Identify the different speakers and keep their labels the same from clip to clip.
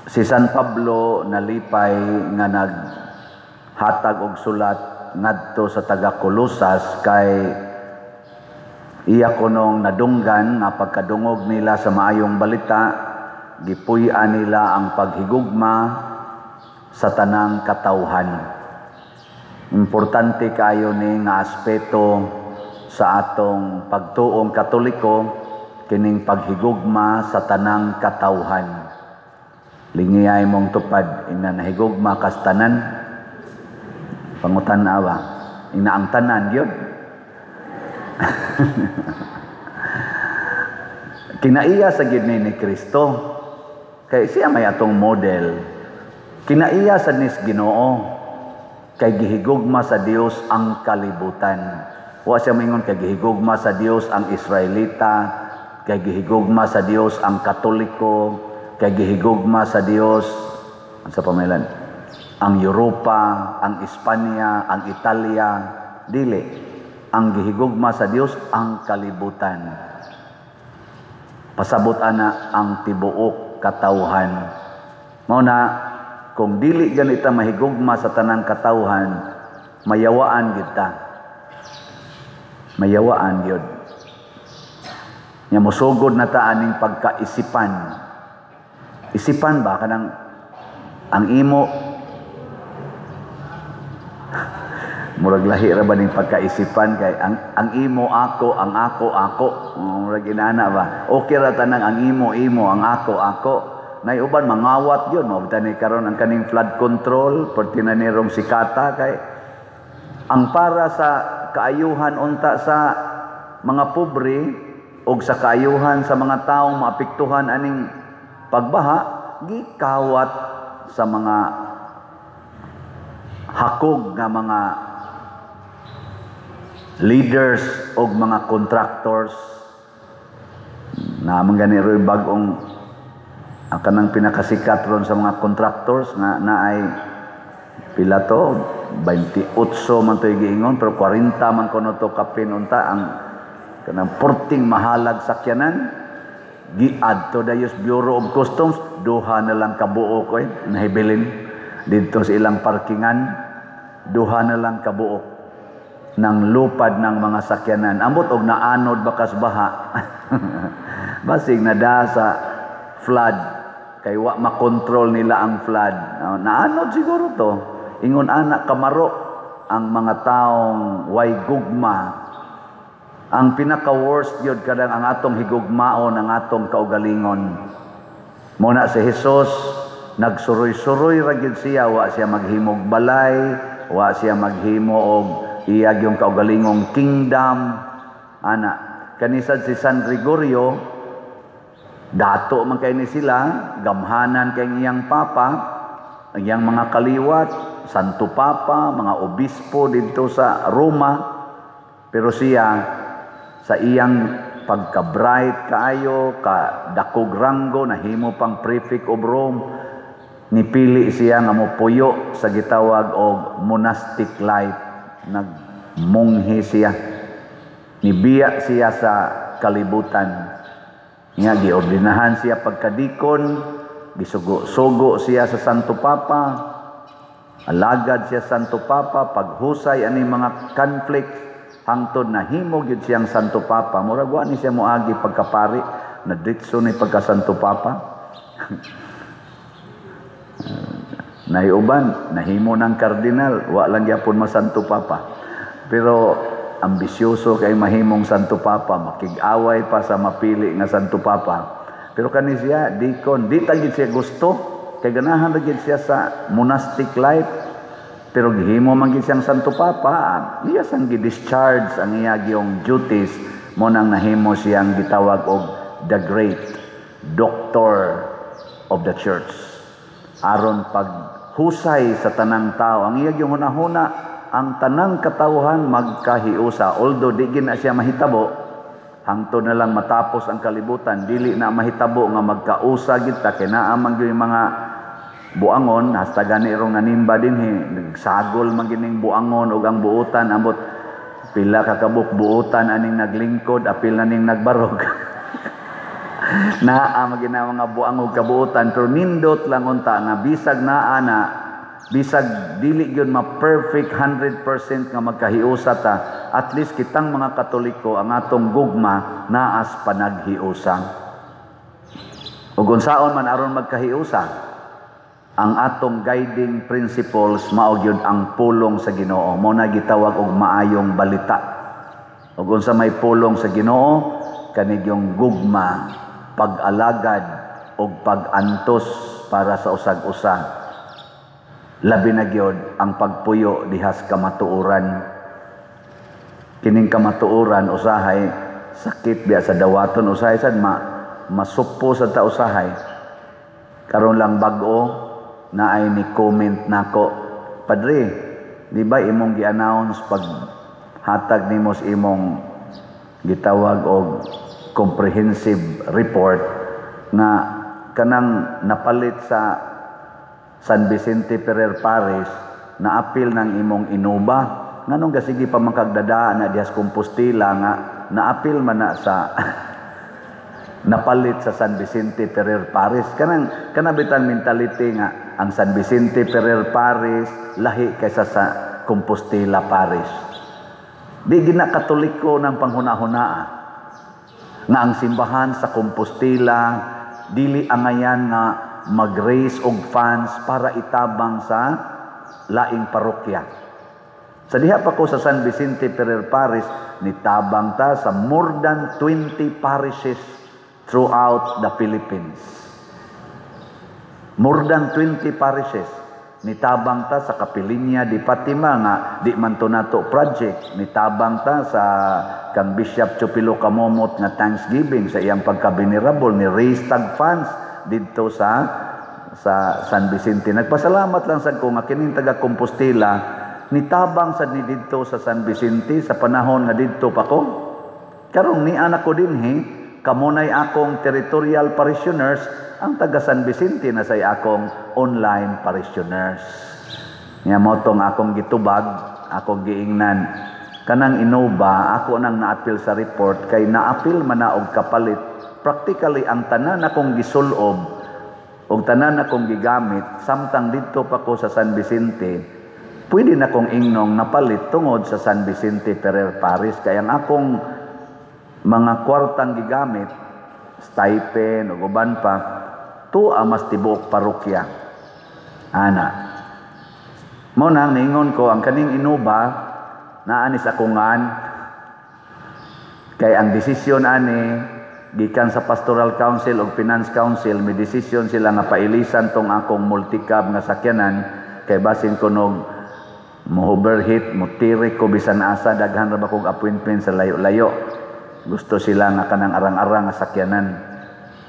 Speaker 1: Si San Pablo nalipay nga naghatag og sulat ngadto sa taga Colosas kay iya kunong nadunggan nga pagkadungog nila sa maayong balita, gipuy-an nila ang paghigugma sa tanang katawhan. Importante kayo ni nga aspeto sa atong pagtuong Katoliko, kining paghigugma sa tanang katawhan. Lingiyay mong tupad, ina nahigugma kas tanan, pangutan-awa, ina ang tanan yun. Kinaiya sa gid ni Kristo, kay siya may atong model. Kinaiya sa nis Ginoo, kay gihigugma sa Dios ang kalibutan. Wa siya mingon kay gihigugma sa Dios ang Israelita, kay gihigugma sa Dios ang Katoliko, kay gihigugma sa Dios sa pamailan ang Europa, ang Espanya, ang Italia. Dili, ang gihigugma sa Dios ang kalibutan. Pasabot ana ang tibuok katawhan. Mao na kung dili ganita mahigugma sa tanang katawhan, mayawaan gid ta. Mayawaan gyud. Nya mosugod na ta aning pagkaisipan. Isipan ba kanang ang imo murag lahi ra ba ning pagkaisipan kay ang imo ako, ang ako. Murag inana ba? Okay ra tanang ang imo, ang ako. Nay uban mangawat yun, mo bitani karon ang kaning flood control, perti na nirong sikata kay ang para sa kaayuhan unta sa mga pobre og sa kaayuhan sa mga taong maapektuhan aning pagbaha, gikawat sa mga hakog nga mga leaders o mga contractors na manganiro yung bagong kanang pinakasikat ron sa mga contractors nga naay pila to 28 man to giingon pero 40 man kuno to kapin unta ang kanang porting mahalag sakyanan giad to dayos Bureau of Customs, duha na lang kabuok nahibilin dito sa ilang parkingan, duha na lang kabuok ng lupad ng mga sakyanan. Ambot og naanod bakas baha. Basig na sa flood kay wa makontrol nila ang flood. Naanod siguro to. Ingon anak kamaro ang mga taong way gugma. Ang pinaka-worst yun kadang ang atong higugmaon, ang atong kaugalingon. Muna si Jesus, nagsuroy-suroy ra gyud siya, wa siya maghimog balay, wa siya maghimo og iyag yung kaugalingong kingdom. Ana, kanisad si San Gregorio, dato man kay ni sila, gamhanan kay iyang papa, ang iyang mga kaliwat, Santo Papa, mga obispo dito sa Roma. Pero siya sa iyang pagka-bright kaayo, dakog ranggo, nahimo pang prefect of Rome, nipili siya nga mopuyo sa gitawag og monastic life. Nagmunghi siya. Nibiya siya sa kalibutan. Nga giordinahan siya pagkadikon, gisugo-sugo siya sa Santo Papa, alagad siya Santo Papa, paghusay ani mga conflicts, hangtod na himo gyud siyang Santo Papa. Murag wa ni siya moagi pagkapari, na ditso ni pagka Santo Papa. Nahiuban, nahimo ng kardinal, wa lang gyapon masanto Papa. Pero ambisyoso kay mahimong Santo Papa, makig-away pa sa mapili nga Santo Papa. Pero kani siya dikon, di tagid siya gusto, kay ganahan ra gid siya sa monastic life. Pero gihimo man gid siyang Santo Papa, iya sang gi-discharge ang iyang duties, mo nang nahimo siyang gitawag og the great doctor of the church. Aron paghusay sa tanang tao, ang iyang hunahuna, ang tanang katawhan magkahiusa. Although di gina siya mahitabo, hangtod na lang matapos ang kalibutan, dili na mahitabo nga magkausa gid ta kay naa man gyud mga buangon, hasta gani rong nanimba dinhi, nagsagol man gining buangon ug ang buutan ambot pila ka kabuk buutan aning naglingkod, apil na ning nagbarog. Naa magina mga buang ug kabuotan pero nindot lang unta nga bisag naa na bisag dili gyud ma-perfect 100% nga magkahiusa ta, at least kitang mga Katoliko ang atong gugma naas panaghiusa. Ug unsaon man aron magkahiusa, ang atong guiding principles mao gyud ang pulong sa Ginoo. Mao na gitawag og maayong balita. Ug unsa may pulong sa Ginoo, kanig yung gugma, pag-alagad ug pag-antos para sa usag-usa. Labi na gyud ang pagpuyo dihas kamatuoran. Kining kamatuoran usahay sakit biya sa dawaton, usahay sad masuppo sa ta usahay. Karon lang bag-o na ay ni comment nako, Padre, di ba imong gi-announce pag hatag nimo sa imong gitawag og comprehensive report nga kanang napalit sa San Vicente Ferrer Parish na apil ng imong inuba, nganong gasigi pa makagdadaan na dihas Compostela nga naapil man na sa napalit sa San Vicente Ferrer Parish. Kanabitan mentality nga ang San Vicente Ferrer Parish lahi kaysa sa Compostela Parish. Di gina Katoliko ng panghuna-hunaa nga ang simbahan sa Compostela dili angayan nga mag-raise og funds para itabang sa laing parokya. Sa diha pa ko sa San Vicente Ferrer Parish, nitabang ta sa more than 20 parishes throughout the Philippines. More than 20 parishes. Nitabang ta sa Kapilinya di Fatima nga di man to nato project. Nitabang ta sa kang Bishop Chupilo Kamomot nga Thanksgiving sa iyang pagka-venerable ni raise tag funds dito sa San Vicente. Nagpasalamat lang sad ko nga kining taga Compostela nitabang sad ni didto sa San Vicente sa panahon nga didto pa ko. Karong ni anak ko dinhi, kamunay akong territorial parishioners, ang taga San Vicente na say akong online parishioners. Nya mo tong akong gitubag, akong giingnan kanang inuba, ako nang naapil sa report kay naapil man na og kapalit. Practically ang tanan akong gisulob og tanan akong gigamit samtang didto pa ko sa San Vicente, pwede na kong ingnong napalit tungod sa San Vicente Ferrer Parish. Kaya ang akong mga kwartang gigamit, stipend o uban pa, tuwa mas tibuok parokya. Ana. Mo nang ningon ko ang kaning inuba naanis akungan kay ang desisyon ani gikan sa Pastoral Council o Finance Council, may desisyon sila nga pailisan tong akong multicab nga sakyanan kay basin ko nog mo-overheat, mo-tirik ko bisan asa daghan ra ba kog appointment sa layo-layo. Gusto sila nga kanang arang-arang nga sakyanan.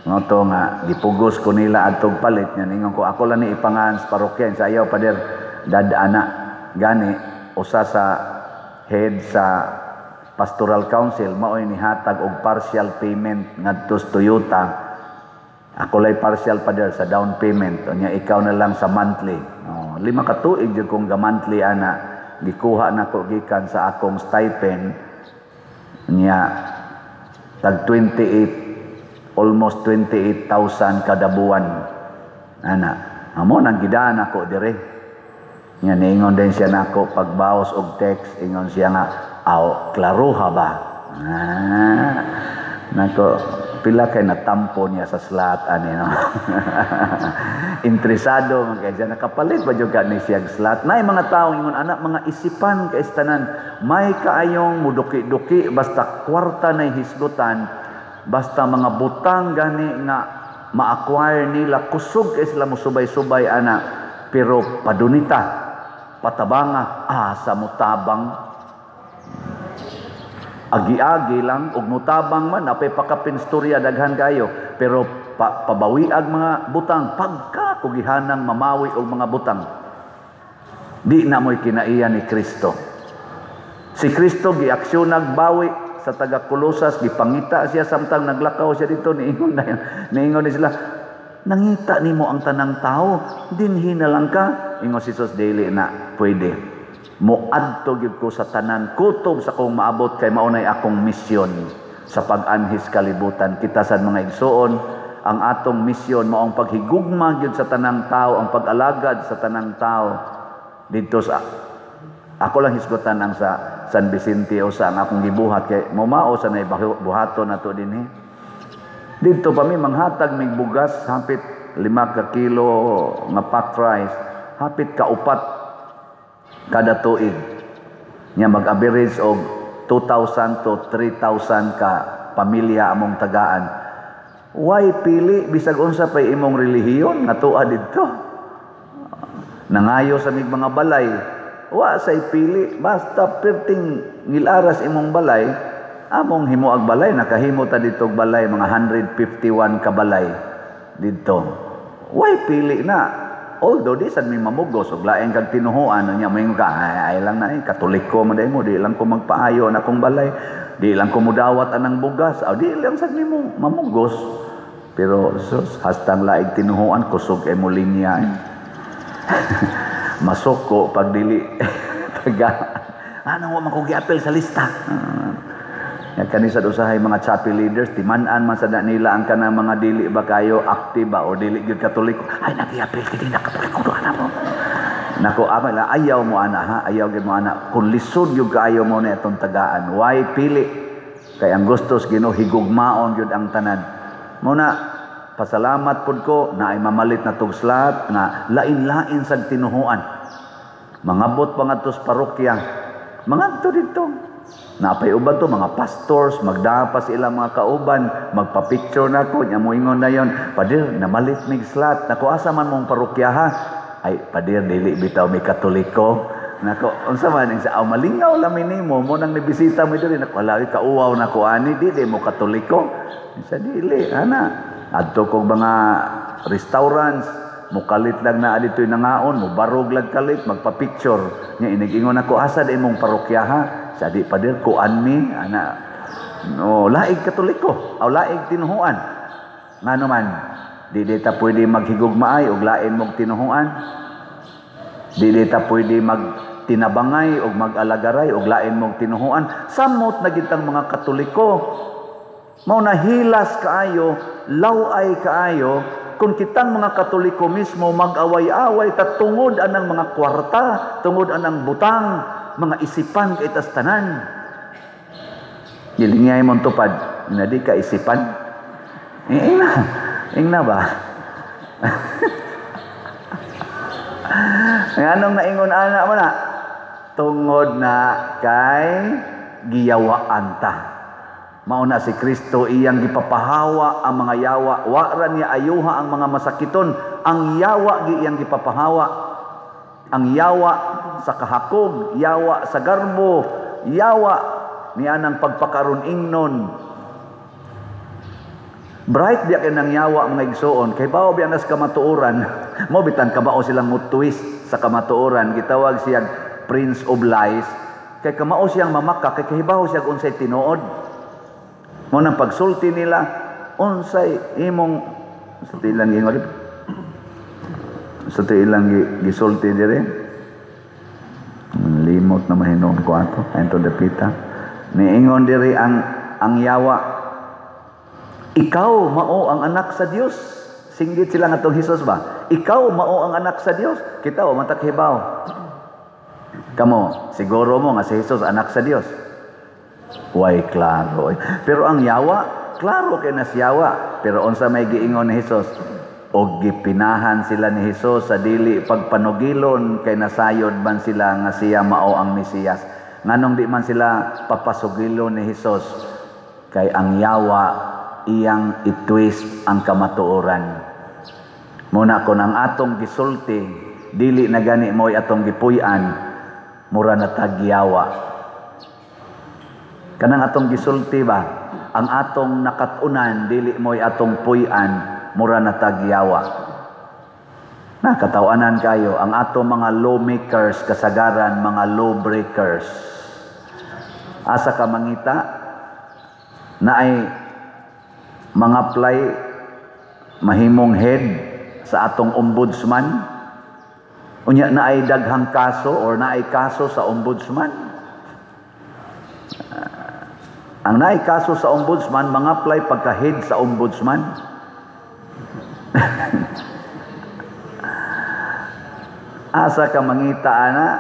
Speaker 1: Ngoto nga gipugos ko nila adtong palit nya ningon ko ako lang ni ipangan sa parokya sa ayaw pader dadana gani usa sa head sa Pastoral Council maoy nihatag og partial payment ngadto sa Toyota. Ako lay partial pader sa down payment nya ikaw na lang sa monthly. 5 ka tuig jud kong ga monthly ana gikuha na ko gikan sa akong stipend nya tag 28 almost 28,000 kada buwan ana amo nang gidaan ako dire nya niingon din siya nako pagbawas og text ingon siya nga klaruha ba nako pila kay natampo niya sa slot ani no. Interesado man kay siya nakapalit ba jud ni siya slot. Nay mga tawo ingon anak mga isipan kay tanan may kaayong muduki-duki basta kwarta nay hisgutan basta mga butang gani nga ma-acquire nila kusog kay sila musubay-subay ana pero padunita patabanga sa mutabang agi-agi lang ug mutabang man apay pakapinstorya daghan kayo pero pabawiag mga butang pagka kugihanang mamawi og mga butang di na moy kinaiya ni Kristo. Si Kristo giaksyon nagbawi sa taga Kolosas, gipangita siya samtang naglakaw siya dito niingon ni sila nangita nimo ang tanang tao dinhi na lang ka ingon si Jesus dili na pwede moadto gyud ko sa tanan kutob sa kong maabot kay maunay akong misyon sa pag-anhis kalibutan. Kita sa mga igsoon, ang atong misyon maong paghigugma gyud sa tanang tao, ang pag-alagad sa tanang tao dito sa ako lang hisgutan ang sa San Vicente o sa ang akong gibuhat kay momao sa nay buhaton nato dinhi. Dito pa mi manghatag mig bugas hapit 5 ka kilo nga packed rice, hapit ka 4 kada tuig. Nya mag-average og 2,000 to 3,000 ka pamilya among tagaan. Why pili bisag unsa pay imong relihiyon nga tuwa didto? Nangayo sa mig mga balay, wa say pili basta perting ngilaras imong balay, among himuag balay nakahimo ta dito balay mga 151 ka balay didto. Why pili na? Although di sad may mamugos og laing kag tinuhuan nya mo ka ay lang na katoliko man mo di lang ko magpaayo na akong balay, di lang ko mudawat anang bugas, di lang sad nimo mamugos. Pero sus hastang laing tinuhuan kusog ay mo linya. Masoko pag dili taga ano wa man ko giapil sa lista. Kanisa usahay mga chapel leaders timan-an man sada nila ang kanang mga dili ba kayo active ba o dili gyud katoliko, ay nagiapil kini na katoliko do ana mo. Nako amay la ayaw mo ana ha, ayaw gyud mo ana kun lisod gyud kaayo mo na atong tagaan. Why pili? Kay ang gustos Ginoo higugmaon gyud ang tanan. Muna pasalamat pud ko na ay mamalit na tugslat nga lain-lain sa tinuhuan. Mangabot pa ngadto sa parokya. Mangadto dito. Napay uban to mga pastors, magdapas sila mga kauban, magpa-picture nako nya moingon na yon, padir namalit mig slat. Nako asa man mong parokya ha? Ay padir dili bitaw mi katoliko. Nako unsa man sa malingaw lamin nimo mo nang nibisita mo diri nako lawi ka uwaw nako ani di mo katoliko. Sa dili ana. Adto kog mga restaurants, mukalit lang na adito'y nangaon, mubarog lang kalit, magpa-picture. Nya inigingon ako, asa di mong parokya ha? Sa di pa dir, kuan mi, ana, no, laig katoliko, o laig tinuhuan. Nga naman, di ta pwede maghigugmaay, o lain mong tinuhuan. Di ta pwede magtinabangay, o mag-alagaray, o lain mong tinuhuan. Samot na gitang mga katoliko, mao na hilas kaayo, laway kaayo, kung kitang mga katoliko mismo mag-away-away tungod anang mga kwarta, tungod anang butang, mga isipan kay tas tanan. Gilingay mong tupad, na di ka isipan. Ingna ba? Anong naingon ana mo na? Tungod na kay giyawaan ta. Mauna si Kristo iyang gipapahawa ang mga yawa. Wa ra niya ayuha ang mga masakiton. Ang yawa iyang gipapahawa. Ang yawa sa kahakog, yawa sa garbo, yawa niya ng pagpakaron ingnon. Bright biya kay nang yawa mga igsoon. Kay bao biya nas kamatuoran. Mo bitan kabao silang mutwist sa kamatuoran. Gitawag siya Prince of Lies. Kay kamao siyang mamaka. Kay kahibaw siya unsay tinuod. Mo nang pagsulti nila unsay imong sa ilang gingon sa ilang gisulti dire limot na mahinom ko ato ento dapita niingon dire ang yawa, ikaw mao ang anak sa Dios. Singgit sila nga tong Hesus ba, ikaw mao ang anak sa Dios. Kita o matakhibaw kamo siguro mo nga si Hesus anak sa Dios. Way klaro. Pero ang yawa, klaro kay nas yawa. Pero unsa may giingon ni Hesus? Og gipinahan sila ni Hesus sa dili pagpanugilon kay nasayod man sila nga siya mao ang Mesiyas. Nganong di man sila papasugilon ni Hesus? Kay ang yawa iyang itwist ang kamatuoran. Muna kon ang atong gisulti, dili na gani mo'y atong gipuy-an, mura na tagyawa. Kanang atong gisulti ba, ang atong nakatunan dili mo'y atong puy-an, mura na tagyawa. Nakatawanan kayo ang atong mga lawmakers kasagaran mga lawbreakers. Asa ka mangita na ay mga play mahimong head sa atong ombudsman. Unya na ay daghang kaso or na ay kaso sa ombudsman. Ang naay kaso sa ombudsman, mga-apply pagka-head sa ombudsman. Asa ka mangita ana,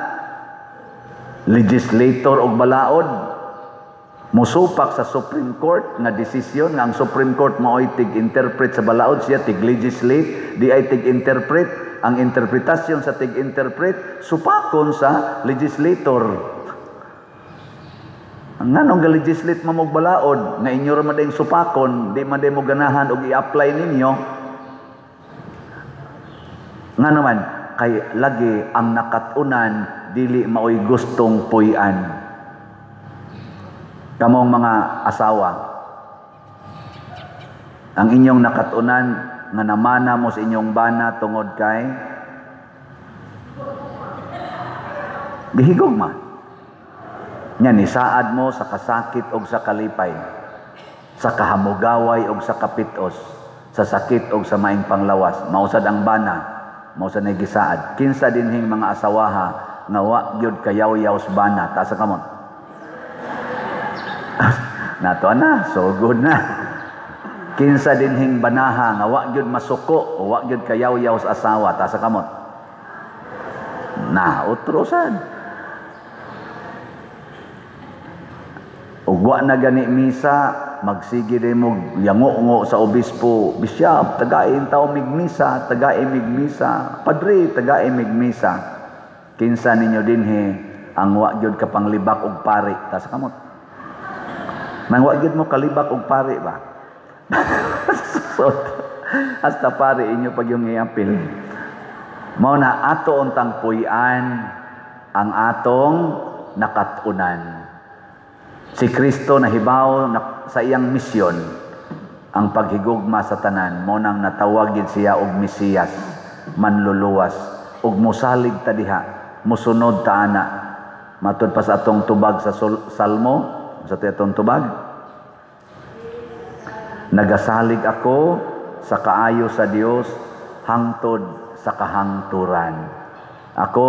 Speaker 1: legislator og balaod, musupak sa Supreme Court nga desisyon nga ang Supreme Court mao'y tig-interpret sa balaod, siya tig-legislate, di ay tig-interpret. Ang interpretasyon sa tig-interpret, supakon sa legislator. Ang nganong ga-legislate mo mong balaod, nga inyo raman dayong supakon, di man mo ganahan o i-apply ninyo. Nga naman, kay lagi ang nakatunan, dili mao'y gustong puy-an. Kamong mga asawa, ang inyong nakatunan, nga namana mo sa inyong bana tungod kay gihigugma. Nya nisaad mo sa kasakit og sa kalipay, sa kahamugaway og sa kapitos, sa sakit og sa maing panglawas. Mausad ang bana, mausad na gisaad. Kinsa dinhing mga asawaha nga wa gyud kayaw-yaw sa bana, ta sa kamot. Nato na, so good na. Kinsa dinhing banaha nga wa gyud masuko o wa gyud kayaw-yaw sa asawa, ta sa kamot. Na utrosan. Ug wa na gani misa, magsige din mo yango-ngo sa obispo, bisyap, tagain taw migmisa, tagain migmisa, padre, tagain migmisa. Kinsa ninyo dinhi ang wa gyud kapanglibak og pari, ta sa kamot. Nang wa gyud mo kalibak og pari ba? So, hasta pare inyo pag yung iapil. Mao na ato untang puy-an ang atong nakatunan. Si Kristo nahibaw sa iyang misyon ang paghigugma sa tanan. Mao nang natawagin siya og Mesiyas, manluluwas, ug mosalig ta diha, mosunod ta ana. Matud pa sa atong tubag sa Salmo, sa atong tubag, nagasalig ako sa kaayo sa Dios hangtod sa kahangturan. Ako,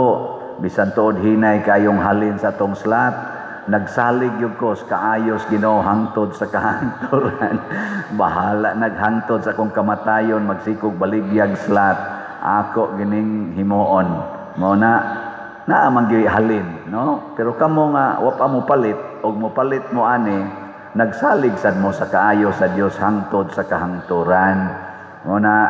Speaker 1: bisan tuod hinay kayong halin sa tong slat, nagsalig yun ko sa kaayos Ginoo hangtod sa kahangturan. Bahala naghangtod sa akong kamatayon, magsikog baligyag slat. Ako gining himuon. Mo na amang halin, no? Pero kamo nga wa pa mo palit og mo palit mo ani, nagsalig sad mo sa kaayo sa Dios hangtod sa kahangturan. Muna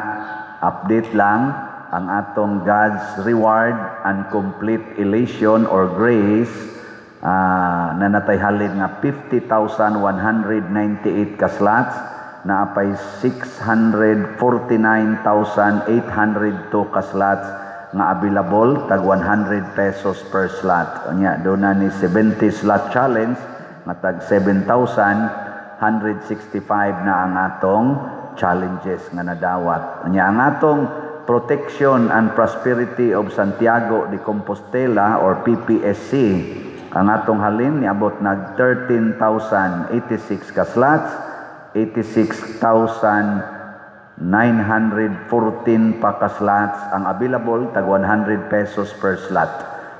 Speaker 1: update lang ang atong God's reward and complete elation or grace na natayhalin nga 50,198 ka slots, na apay 649,802 ka slots nga available, tag 100 pesos per slot. Nya do na ni 70 slot challenge matag 7,165 na ang atong challenges nga nadawat. Anya ang atong Protection and Prosperity of Santiago de Compostela or PPSC, ang atong halin niabot nag 13,086 ka slots, 86,914 pa ka slots ang available, tag 100 pesos per slot.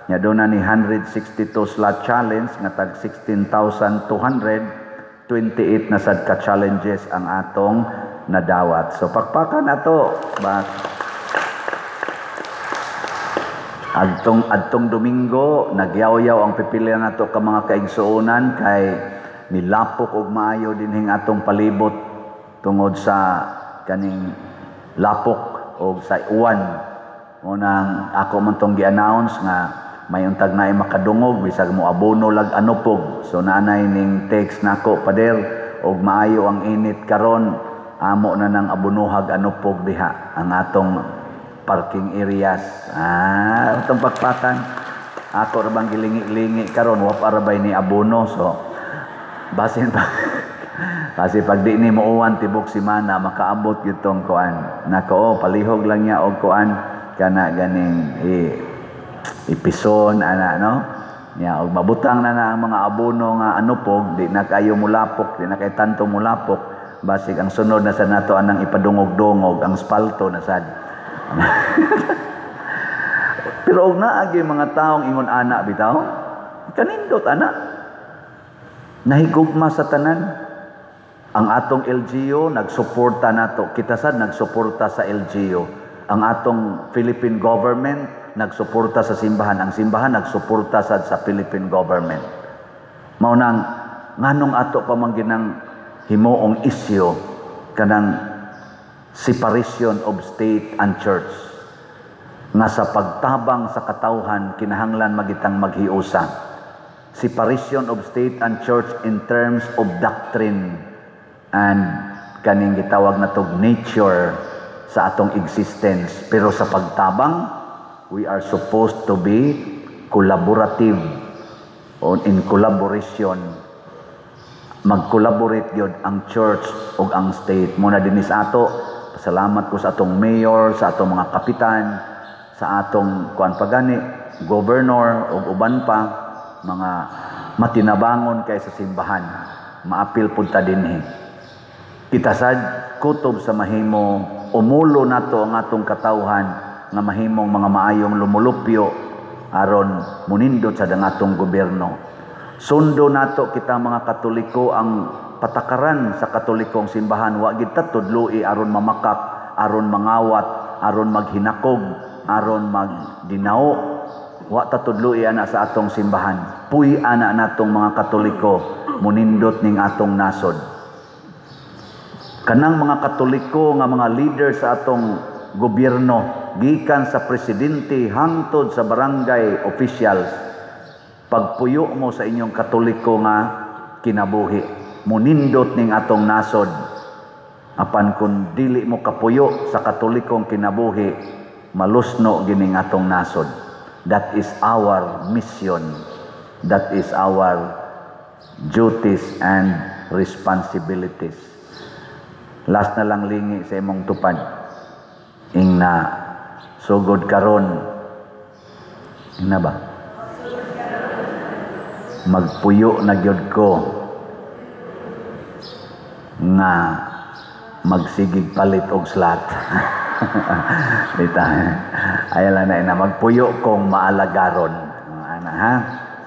Speaker 1: Nya doon na ni 162 slot challenge nga tag 16,228 na sad ka challenges ang atong nadawat. So pakpakan nato ba adtong Domingo nagyaw-yaw ang pipilian nato ka mga kaigsuonan kay nilapok og maayo dinhing atong palibot tungod sa kaning lapok og sa uwan. Unang ako man tong gi-announce nga may untag na makadungog bisag mo abono lag anupog. So nanay ning text nako pader og maayo ang init karon, amo na nang abunuhag anupog diha ang atong parking areas. Itong pakpakan ako ra bang gilingi-lingi karon wa para bay ni abono. So basin pa kasi pag di ni muuwan tibok semana makaabot gitong kuan nako palihog lang niya og kuan kana ganing ipison ana no nya og mabutang na ang mga abono nga anupog, di na kayo mulapok, di na kay tanto mulapok, basig ang sunod na sa nato anang ipadungog-dungog ang spalto na sad. Pero og naagi mga taong ingon ana bitaw kanindot ana Nahigugma sa tanan. Ang atong LGU nagsuporta nato. Kita sad nagsuporta sa LGU. Ang atong Philippine government nagsuporta sa simbahan. Ang simbahan nagsuporta sad sa Philippine government. Mao nang nganong ato pa man ginang himuong isyu kanang separation of state and church. Nga sa pagtabang sa katawhan kinahanglan magitang maghiusa. Separation of state and church in terms of doctrine and kaning gitawag na tog nature sa atong existence. Pero sa pagtabang, we are supposed to be collaborative or in collaboration. Mag-collaborate yun ang church o ang state. Muna dinis ato, pasalamat ko sa atong mayor, sa atong mga kapitan, sa atong kuan pagani, governor o uban pa, mga matinabangon kay sa simbahan. Maapil punta dinhi. Kita sad kutob sa mahimo umulo nato ang atong katawhan nga mahimong mga maayong lumulupyo aron munindot sa dangatong gobyerno. Sundo nato kita mga Katoliko ang patakaran sa Katolikong simbahan. Wa gid ta tudloi aron mamakak, aron mangawat, aron maghinakog, aron magdinao. Wa ta tudloi ana sa atong simbahan. Puy ana natong mga Katoliko munindot ning atong nasod. Kanang mga Katoliko nga mga leader sa atong gobyerno, gikan sa presidente hangtod sa barangay officials, pagpuyo mo sa inyong Katoliko nga kinabuhi, munindot ning atong nasod. Apan kung dili mo kapuyo sa Katolikong kinabuhi, malusno gining atong nasod. That is our mission. That is our duties and responsibilities. Last na lang lingi sa imong tupad. Ing na sugod karon. Ing na ba? Magpuyo na gyud ko nga magsigig palit og slot. Dita. Ayala na magpuyo kong maalagaron. Ana ha?